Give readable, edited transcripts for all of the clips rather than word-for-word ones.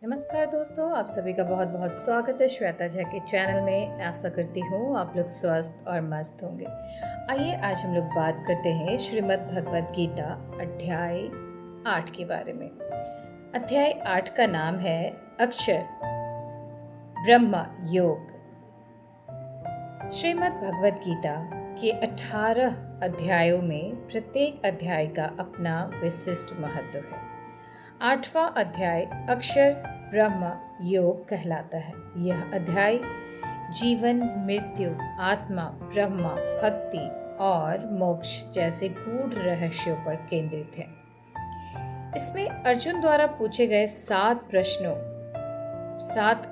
नमस्कार दोस्तों, आप सभी का बहुत बहुत स्वागत है श्वेता झा के चैनल में। आशा करती हूँ आप लोग स्वस्थ और मस्त होंगे। आइए आज हम लोग बात करते हैं श्रीमद् भगवद गीता अध्याय 8 के बारे में। अध्याय 8 का नाम है अक्षर ब्रह्म योग। श्रीमद् भगवद गीता के 18 अध्यायों में प्रत्येक अध्याय का अपना विशिष्ट महत्व है। 8वां अध्याय अक्षर ब्रह्म योग कहलाता है। यह अध्याय जीवन, मृत्यु, आत्मा, ब्रह्म, भक्ति और मोक्ष जैसे गूढ़ रहस्यों पर केंद्रित है। इसमें अर्जुन द्वारा पूछे गए 7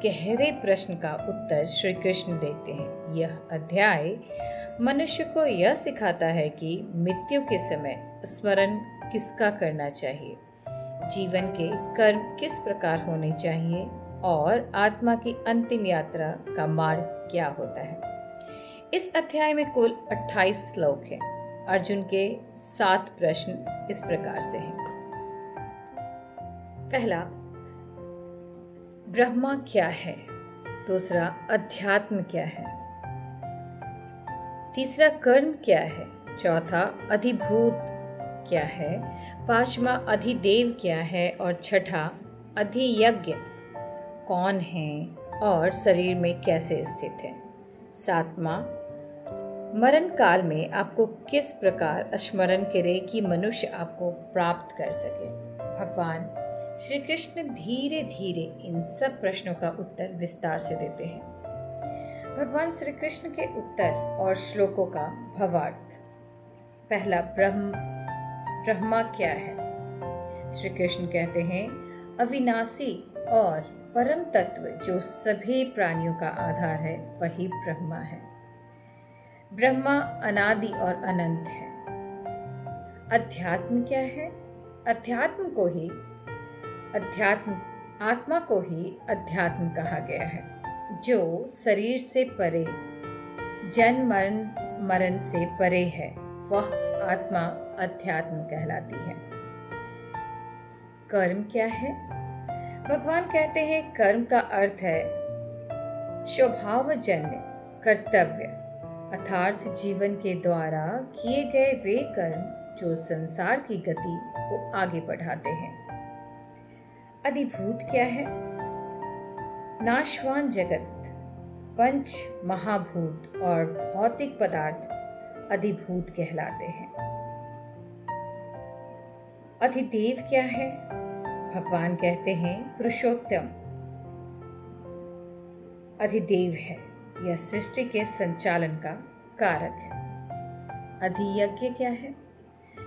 गहरे प्रश्न का उत्तर श्री कृष्ण देते हैं। यह अध्याय मनुष्य को यह सिखाता है कि मृत्यु के समय स्मरण किसका करना चाहिए, जीवन के कर्म किस प्रकार होने चाहिए और आत्मा की अंतिम यात्रा का मार्ग क्या होता है। इस अध्याय में कुल 28 श्लोक हैं। अर्जुन के 7 प्रश्न इस प्रकार से हैं। पहला, ब्रह्मा क्या है? दूसरा, अध्यात्म क्या है? तीसरा, कर्म क्या है? चौथा, अधिभूत क्या है? पांचवा, अधिदेव क्या है? और छठा, अधियज्ञ कौन है और शरीर में कैसे स्थित है? सातवां, मरण काल में आपको किस प्रकार स्मरण करे कि मनुष्य आपको प्राप्त कर सके। भगवान श्री कृष्ण धीरे धीरे इन सब प्रश्नों का उत्तर विस्तार से देते हैं। भगवान श्री कृष्ण के उत्तर और श्लोकों का भावार्थ। पहला, ब्रह्मा क्या है? श्री कृष्ण कहते हैं, अविनाशी और परम तत्व जो सभी प्राणियों का आधार है वही ब्रह्मा है। ब्रह्मा अनादि और अनंत है। अध्यात्म क्या है? आत्मा को ही अध्यात्म कहा गया है, जो शरीर से परे, जन्म मरण से परे है। वह आत्मा अध्यात्म कहलाती है। कर्म क्या है? भगवान कहते हैं, कर्म का अर्थ है स्वभावजन्य कर्तव्य, अर्थात जीवन के द्वारा किए गए वे कर्म जो संसार की गति को आगे बढ़ाते हैं। अधिभूत क्या है? नाशवान जगत, पंच महाभूत और भौतिक पदार्थ अधिभूत कहलाते हैं। अधिदेव क्या है? भगवान कहते हैं, पुरुषोत्तम अधिदेव है। यह सृष्टि के संचालन का कारक है। अधियज्ञ क्या है?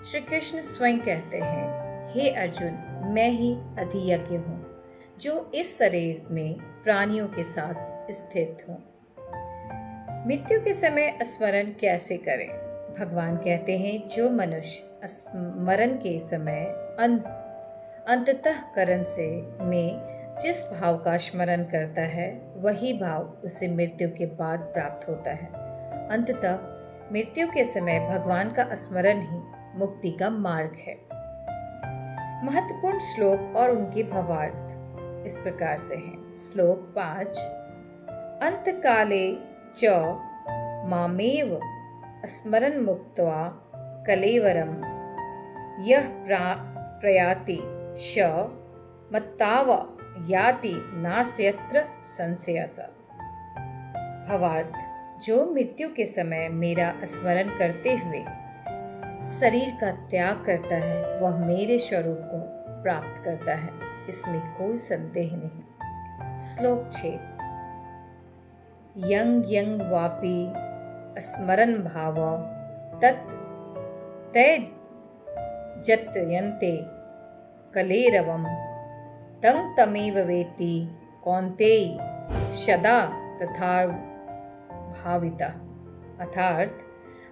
श्री कृष्ण स्वयं कहते हैं, हे अर्जुन, मैं ही अधियज्ञ हूँ, जो इस शरीर में प्राणियों के साथ स्थित हूँ। मृत्यु के समय स्मरण कैसे करें? भगवान कहते हैं, जो मनुष्य मरण के समय अंततःकरण से में जिस भाव का स्मरण करता है वही भाव उसे मृत्यु के बाद प्राप्त होता है। अंततः मृत्यु के समय भगवान का स्मरण ही मुक्ति का मार्ग है। महत्वपूर्ण श्लोक और उनके भावार्थ इस प्रकार से हैं। श्लोक 5, अंतकाले च मामेव स्मरन् मुक्त्वा कलेवरम यः प्रयाति श मत्ताव याति नास्यत्र संशयः। भावार्थ, जो मृत्यु के समय मेरा स्मरण करते हुए शरीर का त्याग करता है वह मेरे स्वरूप को प्राप्त करता है, इसमें कोई संदेह नहीं। श्लोक 6, यंग यंग वापि स्मरन् भाव तत् त्यजत्यन्ते कलेरवं तं तमेव वेत्ति कौन्तेय सदा तथा भावितः। अर्थात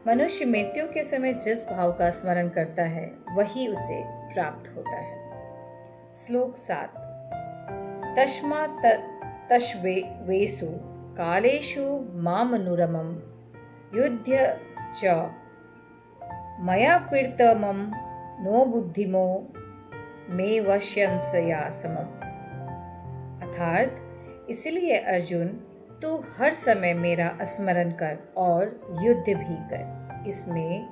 मनुष्य मृत्यु के समय जिस भाव का स्मरण करता है वही उसे प्राप्त होता है। श्लोक 7, तस्मा तश्वेषु कालेषु मामनुरमं युध्य च मया पीडितमं नो बुद्धिमो मे वश्यंसया समम्। अर्थात इसलिए अर्जुन, तू हर समय मेरा स्मरण कर और युद्ध भी कर। इसमें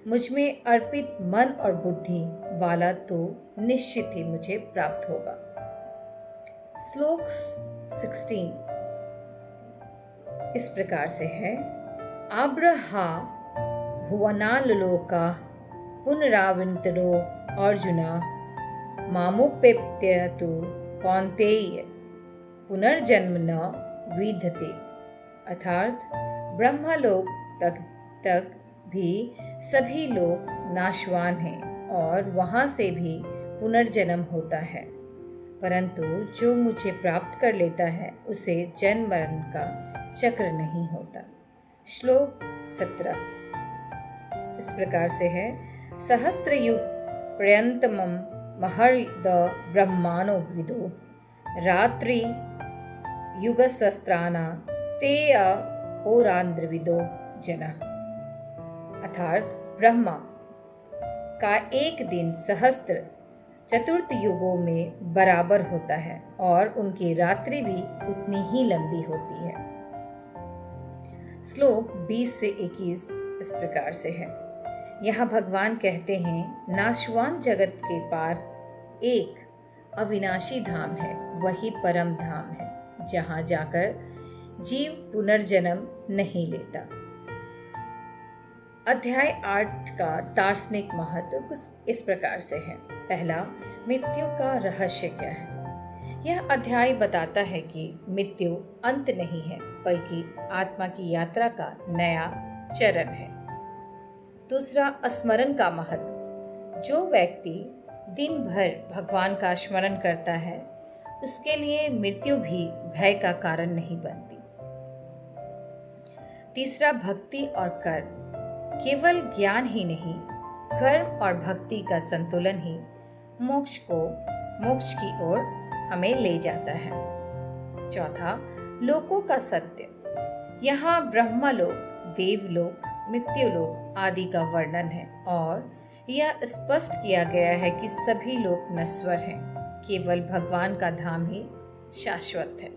मुझ में अर्पित मन और बुद्धि वाला तो निश्चित ही मुझे प्राप्त होगा। श्लोक 16 इस प्रकार से है। आब्रहा भुवनालोका पुनराविंतरो अर्जुना मामुपेत्य तु कौन्तेय पुनर्जन्म न विद्यते। अर्थात ब्रह्मलोक तक भी सभी लोग नाशवान हैं और वहाँ से भी पुनर्जन्म होता है, परंतु जो मुझे प्राप्त कर लेता है उसे जन्म मरण का चक्र नहीं होता। श्लोक 17 इस प्रकार से है। सहस्त्रयुग पर्यंतमं महर्द ब्रह्माणो विदो रात्रि युगसहस्राणा ते अहोरात्रविदो जना। अर्थात ब्रह्मा का एक दिन सहस्त्र चतुर्थ युगों में बराबर होता है और उनकी रात्रि भी उतनी ही लंबी होती है। श्लोक 20 से 21 इस प्रकार से है। यहाँ भगवान कहते हैं, नाशवान जगत के पार एक अविनाशी धाम है, वही परम धाम है, जहाँ जाकर जीव पुनर्जन्म नहीं लेता। अध्याय 8 का दार्शनिक महत्व कुछ इस प्रकार से है। पहला, मृत्यु का रहस्य क्या है। यह अध्याय बताता है कि मृत्यु अंत नहीं है, बल्कि आत्मा की यात्रा का नया चरण है। दूसरा, स्मरण का महत्व। जो व्यक्ति दिन भर भगवान का स्मरण करता है, उसके लिए मृत्यु भी भय का कारण नहीं बनती। तीसरा, भक्ति और कर्म। केवल ज्ञान ही नहीं, कर्म और भक्ति का संतुलन ही मोक्ष की ओर हमें ले जाता है। चौथा, लोकों का सत्य। यहाँ ब्रह्मलोक, देवलोक, मृत्युलोक आदि का वर्णन है और यह स्पष्ट किया गया है कि सभी लोग नश्वर हैं, केवल भगवान का धाम ही शाश्वत है।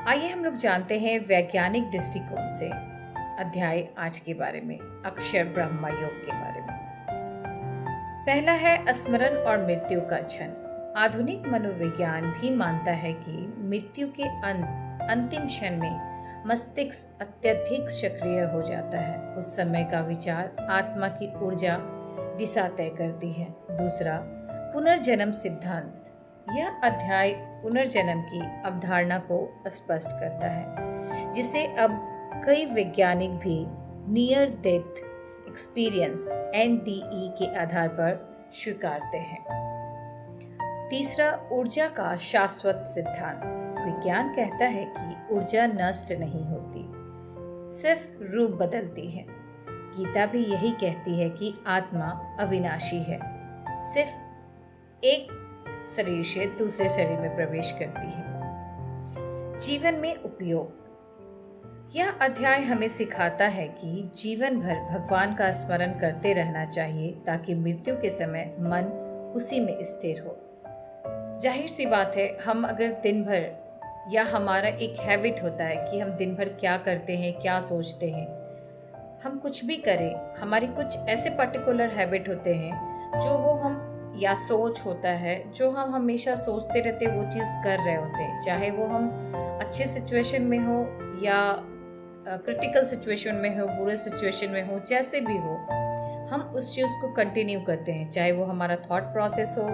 आइए हम लोग जानते हैं वैज्ञानिक दृष्टिकोण से अध्याय 8 के बारे में, अक्षर ब्रह्म योग के बारे में। पहला है स्मरण और मृत्यु का क्षण। आधुनिक मनोविज्ञान भी मानता है कि मृत्यु के अंतिम क्षण में मस्तिष्क अत्यधिक सक्रिय हो जाता है। उस समय का विचार आत्मा की ऊर्जा दिशा तय करती है। दूसरा, पुनर्जन्म सिद्धांत। यह अध्याय पुनर्जन्म की अवधारणा को स्पष्ट करता है, जिसे अब कई वैज्ञानिक भी नियर डेथ एक्सपीरियंस NDE के आधार पर स्वीकारते हैं। तीसरा, ऊर्जा का शाश्वत सिद्धांत। विज्ञान कहता है कि ऊर्जा नष्ट नहीं होती, सिर्फ रूप बदलती है। गीता भी यही कहती है कि आत्मा अविनाशी है, सिर्फ एक शरीर से दूसरे शरीर में प्रवेश करती है। जीवन में उपयोग। यह अध्याय हमें सिखाता है कि जीवन भर भगवान का स्मरण करते रहना चाहिए, ताकि मृत्यु के समय मन उसी में स्थिर हो। जाहिर सी बात है, हम अगर दिन भर, या हमारा एक हैबिट होता है कि हम दिन भर क्या करते हैं, क्या सोचते हैं, हम कुछ भी करें, हमारी कुछ ऐसे पर्टिकुलर हैबिट होते हैं जो वो हम, या सोच होता है जो हम हमेशा सोचते रहते वो चीज़ कर रहे होते हैं, चाहे वो हम अच्छे सिचुएशन में हो या क्रिटिकल सिचुएशन में हो, बुरे सिचुएशन में हो, जैसे भी हो, हम उस चीज़ को कंटिन्यू करते हैं, चाहे वो हमारा थॉट प्रोसेस हो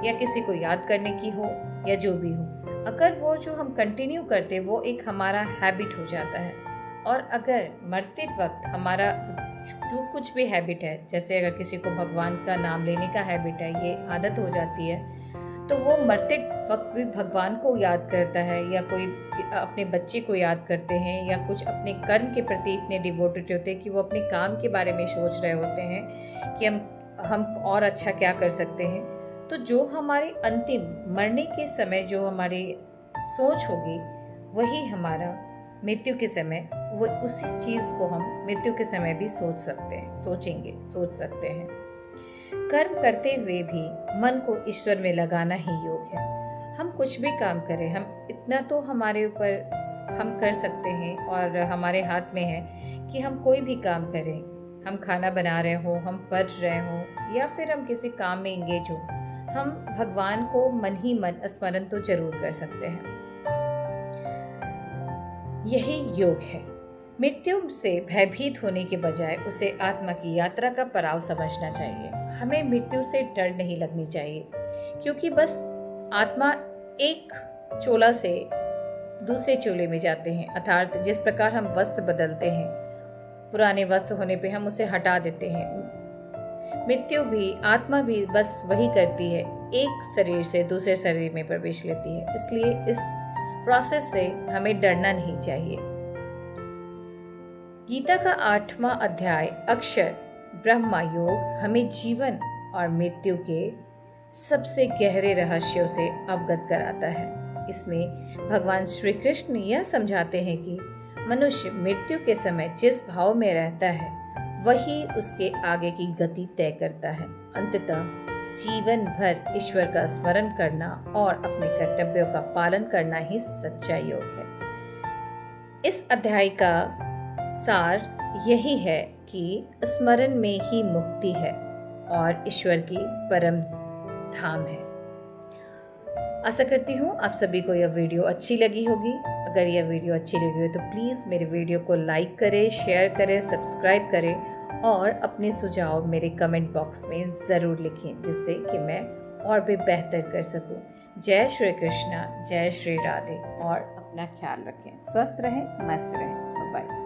या किसी को याद करने की हो या जो भी हो। अगर वो जो हम कंटिन्यू करते वो एक हमारा हैबिट हो जाता है, और अगर मरते वक्त हमारा जो कुछ भी हैबिट है, जैसे अगर किसी को भगवान का नाम लेने का हैबिट है, ये आदत हो जाती है, तो वो मरते वक्त भी भगवान को याद करता है, या कोई अपने बच्चे को याद करते हैं, या कुछ अपने कर्म के प्रति इतने डिवोटेड होते हैं कि वो अपने काम के बारे में सोच रहे होते हैं कि हम और अच्छा क्या कर सकते हैं। तो जो हमारे अंतिम मरने के समय जो हमारी सोच होगी, वही हमारा मृत्यु के समय, वो उसी चीज़ को हम मृत्यु के समय भी सोच सकते हैं। कर्म करते हुए भी मन को ईश्वर में लगाना ही योग है। हम कुछ भी काम करें, हम इतना तो हमारे ऊपर हम कर सकते हैं और हमारे हाथ में है कि हम कोई भी काम करें। हम खाना बना रहे हो, हम पढ़ रहे हो या फिर हम किसी काम में इंगेज हो, हम भगवान को मन ही मन स्मरण तो जरूर कर सकते हैं। यही योग है। मृत्यु से भयभीत होने के बजाय उसे आत्मा की यात्रा का पड़ाव समझना चाहिए। हमें मृत्यु से डर नहीं लगनी चाहिए, क्योंकि बस आत्मा एक चोला से दूसरे चोले में जाते हैं। अर्थात जिस प्रकार हम वस्त्र बदलते हैं, पुराने वस्त्र होने पे हम उसे हटा देते हैं, मृत्यु भी, आत्मा भी बस वही करती है, एक शरीर से दूसरे शरीर में प्रवेश लेती है। इसलिए इस प्रोसेस से हमें डरना नहीं चाहिए। गीता का 8वां अध्याय अक्षर ब्रह्मा योग हमें जीवन और मृत्यु के सबसे गहरे रहस्यों से अवगत कराता है। इसमें भगवान श्री कृष्ण यह समझाते हैं कि मनुष्य मृत्यु के समय जिस भाव में रहता है वही उसके आगे की गति तय करता है। अंततः जीवन भर ईश्वर का स्मरण करना और अपने कर्तव्यों का पालन करना ही सच्चा योग है। इस अध्याय का सार यही है कि स्मरण में ही मुक्ति है और ईश्वर की परम धाम है। आशा करती हूँ आप सभी को यह वीडियो अच्छी लगी होगी। अगर यह वीडियो अच्छी लगी हो तो प्लीज़ मेरे वीडियो को लाइक करें, शेयर करें, सब्सक्राइब करें और अपने सुझाव मेरे कमेंट बॉक्स में ज़रूर लिखें, जिससे कि मैं और भी बेहतर कर सकूं। जय श्री कृष्णा, जय श्री राधे और अपना ख्याल रखें। स्वस्थ रहें, मस्त रहें। बाय।